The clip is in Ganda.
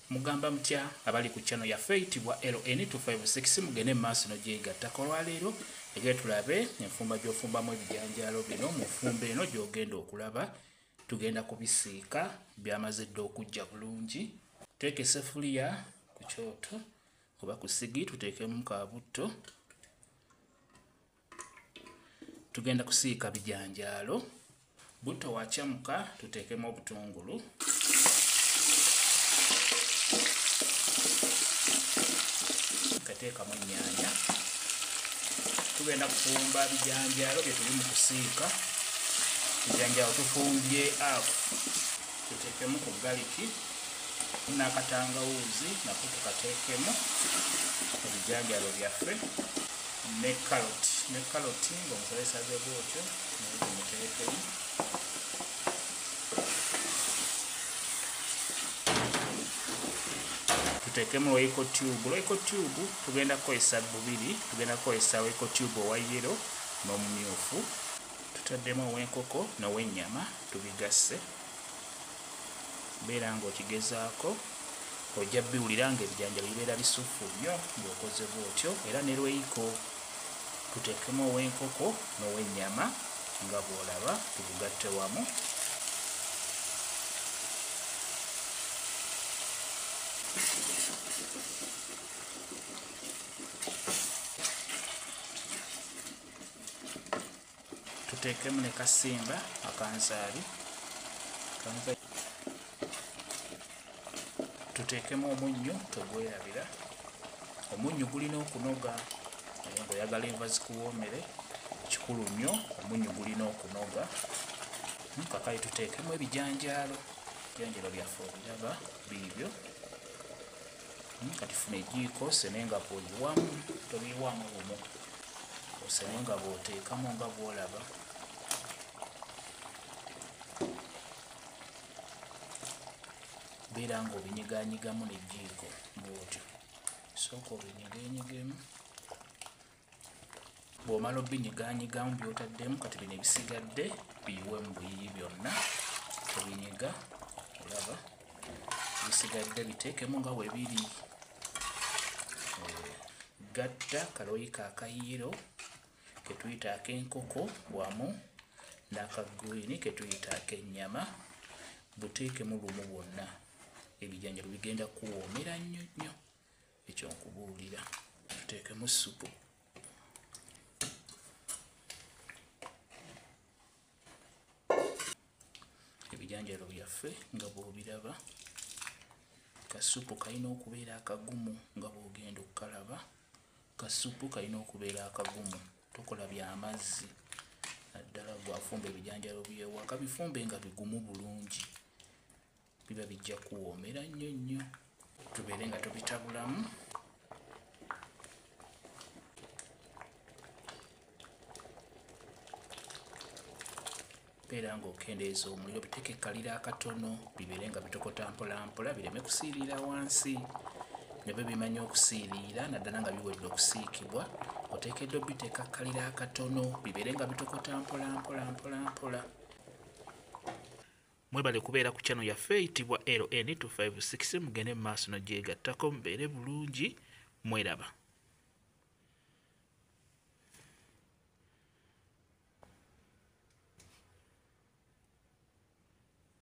Mugamba mutya abali ku channel ya eyitibwa LN256 mugende maaso no gyegattako olwaleero egere tulabe enfumba gy'ofumbamu ebijanjaalo bino mu fumba eno gy'ogenda okulaba tugenda kubisiika byamaze dda okujja bulungi. Teeka essefuliya ku kyoto oba ku sigi tuteekemu kaabutto. Tugenda kusiika bijanjaalo. Butto wakyamuka tuteekemu obutungulu. Kateekamu ennyaanya. Tugenda kufumba bijanjaalo bye tuli mu kusiika. Bijanjaalo tufumbye afu. Tuteekemu ku galiki n'akatangawuuzi nako tukateekemu ebijanjaalo byaffe ne kaloti. Ne kaloti ng'omukozesa bw'otyo naye tumuteekemu. Tuteekemu Royco tube. Royco tube tugenda kukozesa bubiri. Tugenda kukozesa Royco tube owa yellow n'omumyufu. Tutaddemu ow'enkoko n'ow'ennyama tubigasse. Beera ng'okigezaako ojja biwulira ng'ebijanjaalo bibeera bisuffu nnyo ng'okoze bw'otyo. Era ne Royco tuteekemu ow'enkoko n'ow'ennyama nga bw'olaba tubugatte wamu. Tuteekemu ne kasimba akanzaali. Tuteekemu omunnyo togwerabira. Omunnyo gulina okunoga naye ng'oyagala enva zikuwoomere kikulu nnyo omunnyo gulina okunoga. Kakati tuteekemu ebijanjaalo. Ebijanjaalo byaffe obiraba biibyo. Kati funa ejjiiko osene nga bw'oliwamu tobiyiwamu bumu. Osene nga bw'oteekamu nga bw'olaba. Beera ng'obinyigaanyigamu n'ejjiiko bw'otyo. Sooka obinyigenyigemu. Bw'omala obinyigaanyigamu by'otaddemu kati bino ebisigadde biyiwemu buyiyi byonna. Obinyiga olaba bisigadde biteekemu nga bwe biri. Gatta kaloyiko akayiro ke tuyita ak'enkoko wamu n'akagwini ke tuyita ak'ennyama buteekemu lumu bwonna. Ebijanjaalo bigenda kuwoomera nnyo nnyo ekyo nkubuulira. Tuteekemu supu. Ebijanjaalo byaffe nga bw'obiraba. Kasupu kalina okubeera akagumu nga bw'ogenda okukalaba. Kasupu kalina okubeera akagumu. Tokola by'amazzi. Naddala bw'afumba ebijanjaalo by'ewaka bifumbe nga bigumu bulungi. Biba bijja kuwoomera nnyo nnyo. Tubeere nga tubitabulamu. Beera ng'okendeeza omuliro biteeke ekkalira akatono bibeere nga bitokota mpola mpola bireme kusiirira wansi. Ne bwe bimanya okusiiriira naddala nga biwedde okusiikibwa oteekeddwa biteeka akkalira akatono bibeere nga bitokota mpola mpola mpola mpola. Mwebale kubeera ku channel yaffe eyitibwa LN256 mugende mu maaso no gyegattako mubeere bulungi mweraba.